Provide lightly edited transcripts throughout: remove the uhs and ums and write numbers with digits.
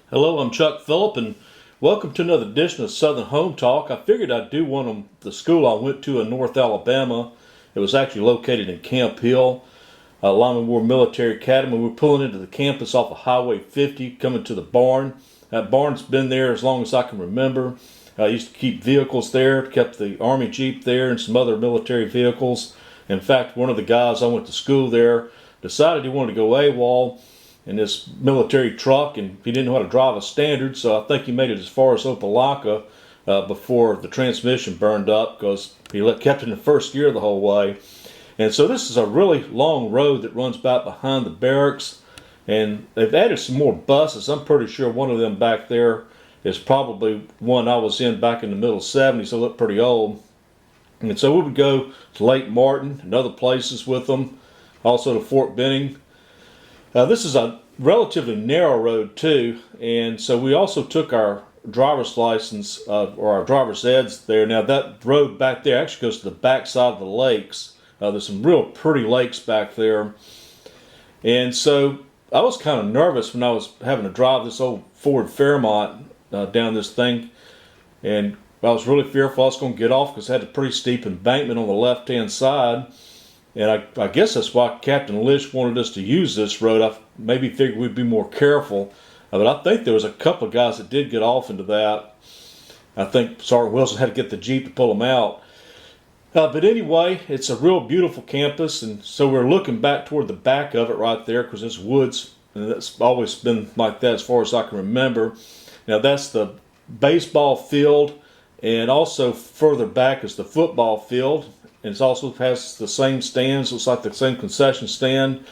Hello, I'm Chuck Phillip, and welcome to another edition of Southern Home Talk. I figured I'd do one on the school I went to in North Alabama. It was actually located in Camp Hill, Lyman Military Academy. We were pulling into the campus off of Highway 50, coming to the barn. That barn's been there as long as I can remember. I used to keep vehicles there, kept the Army Jeep there and some other military vehicles. In fact, one of the guys I went to school there decided he wanted to go AWOL in this military truck, and he didn't know how to drive a standard, so I think he made it as far as Opelika before the transmission burned up, because he kept it in first gear the whole way. And so this is a really long road that runs back behind the barracks, and they've added some more buses. I'm pretty sure one of them back there is probably one I was in back in the middle 70s, so it looked pretty old. And so we would go to Lake Martin and other places with them, also to Fort Benning. This is a relatively narrow road too, and so we also took our driver's license or our driver's eds there. Now that road back there actually goes to the back side of the lakes. There's some real pretty lakes back there, and so I was kind of nervous when I was having to drive this old Ford Fairmont down this thing, and I was really fearful I was going to get off because it had a pretty steep embankment on the left-hand side. And I guess that's why Captain Lish wanted us to use this road. I maybe figured we'd be more careful. But I think there was a couple of guys that did get off into that. I think Sergeant Wilson had to get the Jeep to pull them out. But anyway, it's a real beautiful campus. And so we're looking back toward the back of it right there because it's woods. And that's always been like that as far as I can remember. Now that's the baseball field. And also further back is the football field. And it also has the same stands, looks like the same concession stand.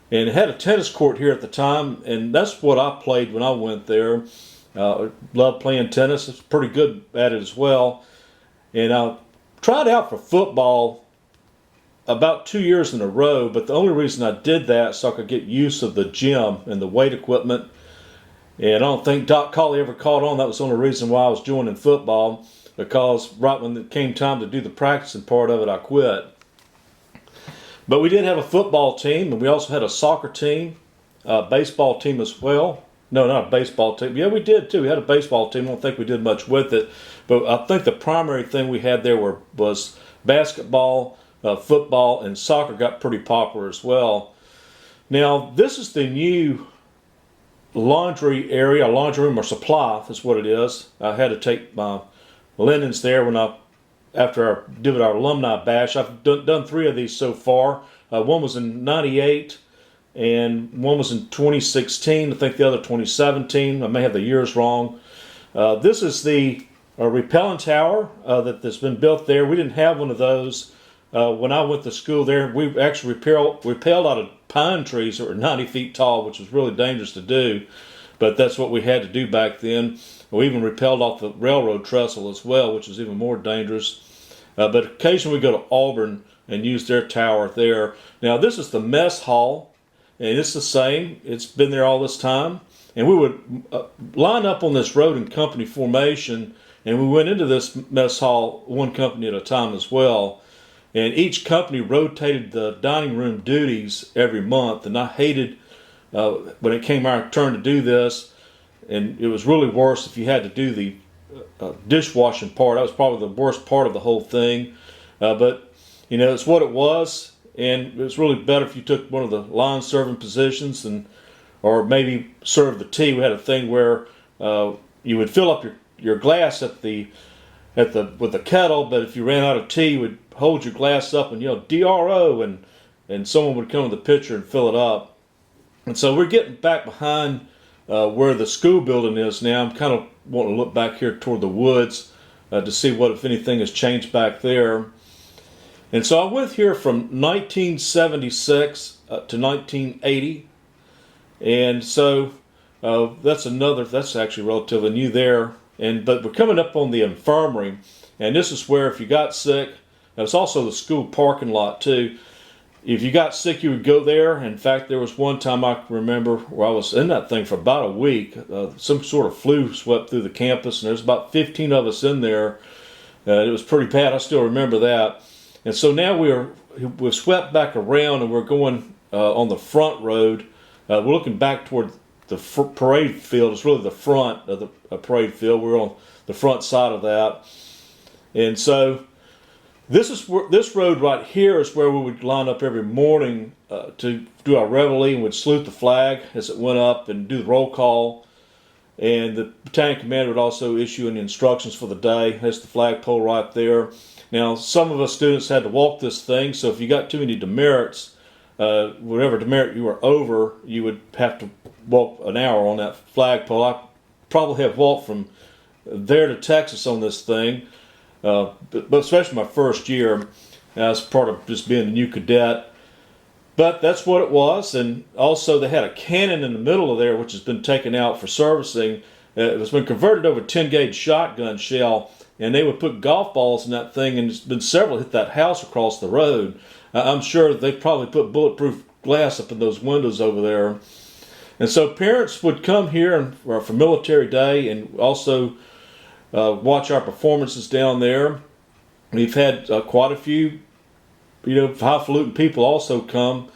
And it had a tennis court here at the time, and that's what I played when I went there. Loved playing tennis. It's pretty good at it as well. And I tried out for football about 2 years in a row, but the only reason I did that so I could get use of the gym and the weight equipment. And I don't think Doc Colley ever caught on. That was the only reason why I was joining football, because right when it came time to do the practicing part of it, I quit. But we did have a football team, and we also had a soccer team, a baseball team as well. No, not a baseball team. Yeah, we did too. We had a baseball team. I don't think we did much with it. But I think the primary thing we had there was basketball, football, and soccer got pretty popular as well. Now, this is the new laundry area, laundry room or supply, that's what it is. I had to take my linens there after I did our alumni bash. I've done 3 of these so far. One was in '98 and one was in 2016. I think the other 2017. I may have the years wrong. This is the repellent tower that's been built there. We didn't have one of those when I went to school there. We actually repelled out of pine trees that were 90 feet tall, which was really dangerous to do, but that's what we had to do back then. We even repelled off the railroad trestle as well, which is even more dangerous. But occasionally we go to Auburn and use their tower there. Now this is the mess hall, and it's the same. It's been there all this time. And we would line up on this road in company formation, and we went into this mess hall one company at a time as well. And each company rotated the dining room duties every month, and I hated when it came our turn to do this. And it was really worse if you had to do the dishwashing part. That was probably the worst part of the whole thing. But, you know, it's what it was. And it was really better if you took one of the line serving positions or maybe serve the tea. We had a thing where you would fill up your glass with the kettle, but if you ran out of tea, you would hold your glass up and yell DRO, and someone would come with the pitcher and fill it up. And so we're getting back behind where the school building is now. I'm kind of wanting to look back here toward the woods to see what, if anything, has changed back there. And so I went here from 1976 to 1980. And so that's actually relatively new there. But we're coming up on the infirmary. And this is where if you got sick, it's also the school parking lot too. If you got sick, you would go there. In fact, there was one time I can remember where I was in that thing for about a week. Some sort of flu swept through the campus, and there's about 15 of us in there. It was pretty bad. I still remember that. And so now we've swept back around, and we're going on the front road. We're looking back toward the parade field. It's really the front of the parade field. We're on the front side of that. And so this road right here is where we would line up every morning to do our reveille, and would salute the flag as it went up and do the roll call. And the battalion commander would also issue any instructions for the day. That's the flagpole right there. Now, some of us students had to walk this thing, so if you got too many demerits, whatever demerit you were over, you would have to walk an hour on that flagpole. I probably have walked from there to Texas on this thing, but especially my first year, as part of just being a new cadet. But that's what it was. And also they had a cannon in the middle of there, which has been taken out for servicing. It has been converted over 10-gauge shotgun shell, and they would put golf balls in that thing, and there's been several hit that house across the road. I'm sure they probably put bulletproof glass up in those windows over there. And so parents would come here for military day and also watch our performances down there. We've had quite a few highfalutin people also come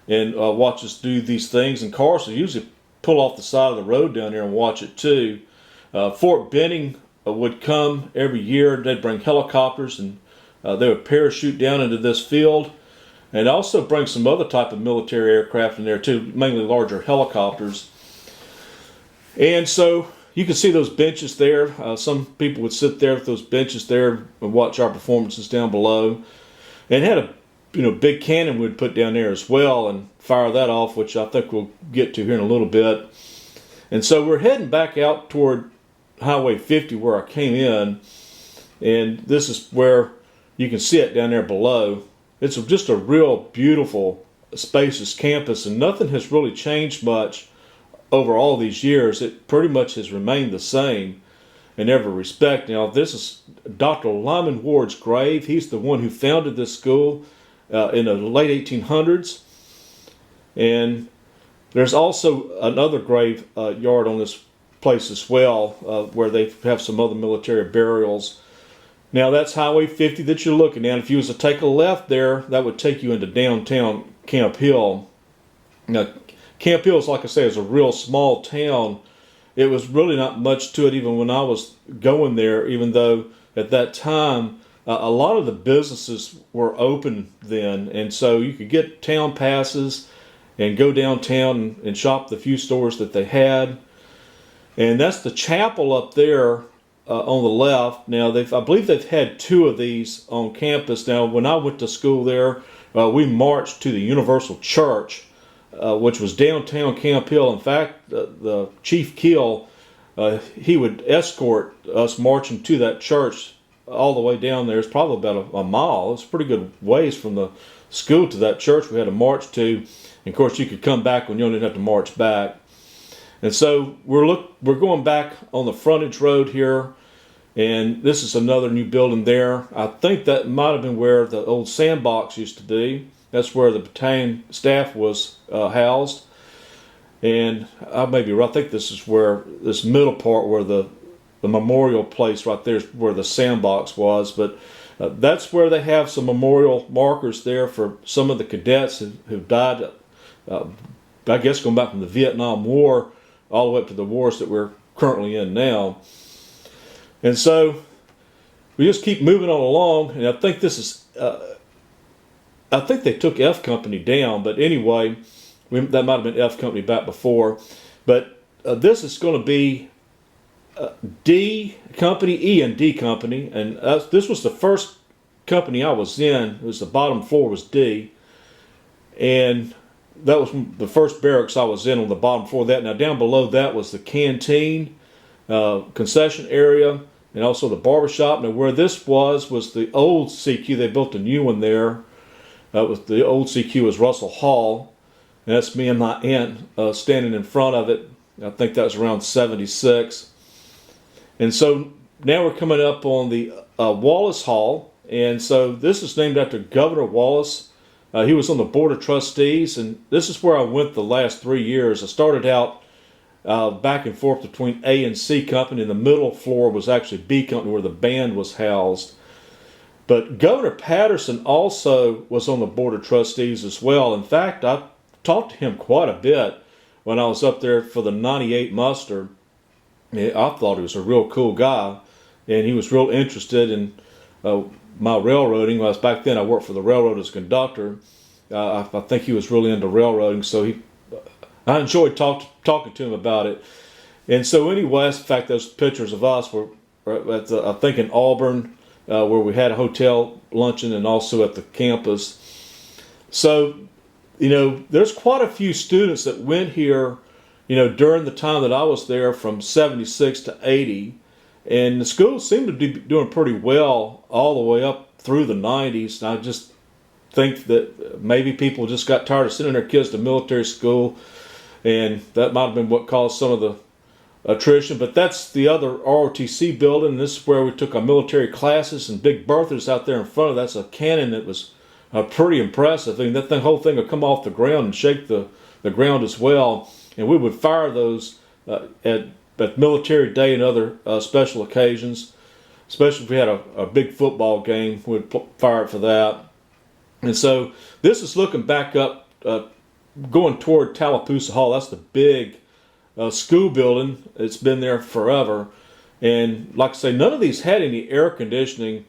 and watch us do these things. And cars will usually pull off the side of the road down there and watch it too. Fort Benning would come every year. They'd bring helicopters, and they would parachute down into this field, and also bring some other type of military aircraft in there too, mainly larger helicopters. And so you can see those benches there. Some people would sit there with those benches there and watch our performances down below. And had a big cannon we'd put down there as well and fire that off, which I think we'll get to here in a little bit. And so we're heading back out toward Highway 50 where I came in, and this is where you can see it down there below. It's just a real beautiful, spacious campus, and nothing has really changed much over all these years. It pretty much has remained the same in every respect. Now, this is Dr. Lyman Ward's grave. He's the one who founded this school in the late 1800s. And there's also another grave yard on this place as well, where they have some other military burials. Now, that's Highway 50 that you're looking at. If you was to take a left there, that would take you into downtown Camp Hill. Now, Camp Hill, like I say, is a real small town. It was really not much to it even when I was going there, even though at that time a lot of the businesses were open then, and so you could get town passes and go downtown and shop the few stores that they had. And that's the chapel up there on the left. Now, I believe they've had two of these on campus. Now, when I went to school there, we marched to the Universal Church, which was downtown Camp Hill. In fact, the Chief Keel, he would escort us marching to that church all the way down there. It's probably about a mile. It's pretty good ways from the school to that church we had to march to. And of course, you could come back when you didn't have to march back. And so we're going back on the frontage road here, and this is another new building there. I think that might have been where the old sandbox used to be. That's where the battalion staff was housed. And I may be right. I think this is where this middle part, where the memorial place right there is where the sandbox was. But that's where they have some memorial markers there for some of the cadets who've died, I guess going back from the Vietnam War all the way up to the wars that we're currently in now. And so we just keep moving on along, and I think this is, I think they took F Company down, but anyway, that might have been F Company back before. But this is going to be D Company, E and D Company, and this was the first company I was in. It was the bottom floor was D, and that was the first barracks I was in on the bottom floor of that. Now down below that was the canteen, concession area, and also the barbershop. Now where this was the old CQ. They built a new one there. The old CQ was Russell Hall, and that's me and my aunt standing in front of it. I think that was around 76. And so now we're coming up on the Wallace Hall, and so this is named after Governor Wallace. He was on the Board of Trustees, and this is where I went the last 3 years. I started out back and forth between A and C Company, and the middle floor was actually B Company where the band was housed. But Governor Patterson also was on the Board of Trustees as well. In fact, I talked to him quite a bit when I was up there for the '98 muster. I thought he was a real cool guy, and he was real interested in my railroading. Back then I worked for the railroad as conductor. I think he was really into railroading, so I enjoyed talking to him about it. And so anyway, in fact, those pictures of us were at I think in Auburn, where we had a hotel luncheon, and also at the campus. So, there's quite a few students that went here, during the time that I was there, from '76 to '80. And the school seemed to be doing pretty well all the way up through the '90s. And I just think that maybe people just got tired of sending their kids to military school, and that might have been what caused some of the attrition. But that's the other ROTC building. This is where we took our military classes, and Big Bertha's out there in front of that's a cannon that was pretty impressive. I mean, that whole thing would come off the ground and shake the ground as well. And we would fire those at military day and other special occasions, especially if we had a big football game. We'd fire it for that. And so this is looking back up, going toward Tallapoosa Hall. That's the big school building. It's been there forever. And like I say, none of these had any air conditioning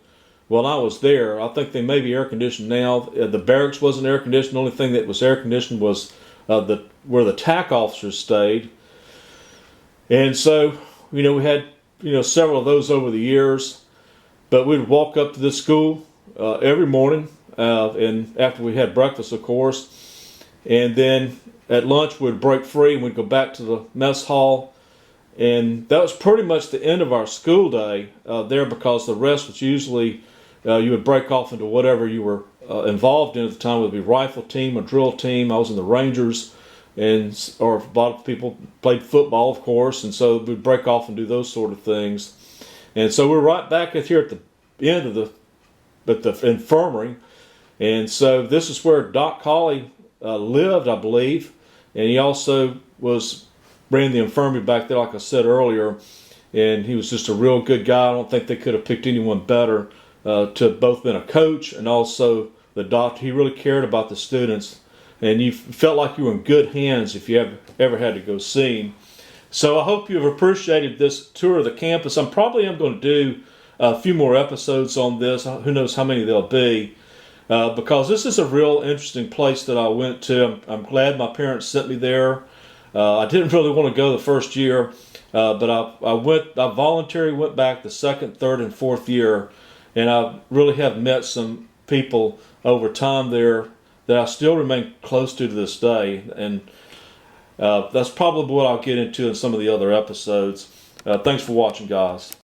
while I was there. I think they may be air conditioned now. The barracks wasn't air conditioned. The only thing that was air conditioned was where the TAC officers stayed. And so, we had, several of those over the years. But we'd walk up to this school every morning, and after we had breakfast, of course. And then at lunch, we'd break free and we'd go back to the mess hall. And that was pretty much the end of our school day there, because the rest was usually, you would break off into whatever you were involved in at the time. It would be rifle team or drill team. I was in the Rangers, or a lot of people played football, of course, and so we'd break off and do those sort of things. And so we're right back here at the end of the infirmary. And so this is where Doc Hawley lived, I believe, and he also ran the infirmary back there, like I said earlier. And he was just a real good guy. I don't think they could have picked anyone better to both been a coach and also the doctor. He really cared about the students, and you felt like you were in good hands if you ever had to go see him. So I hope you've appreciated this tour of the campus. I'm probably going to do a few more episodes on this. Who knows how many there'll be, because this is a real interesting place that I went to. I'm glad my parents sent me there. I didn't really want to go the first year, but I voluntarily went back the second, third, and fourth year, and I really have met some people over time there that I still remain close to this day. And that's probably what I'll get into in some of the other episodes. Thanks for watching, guys.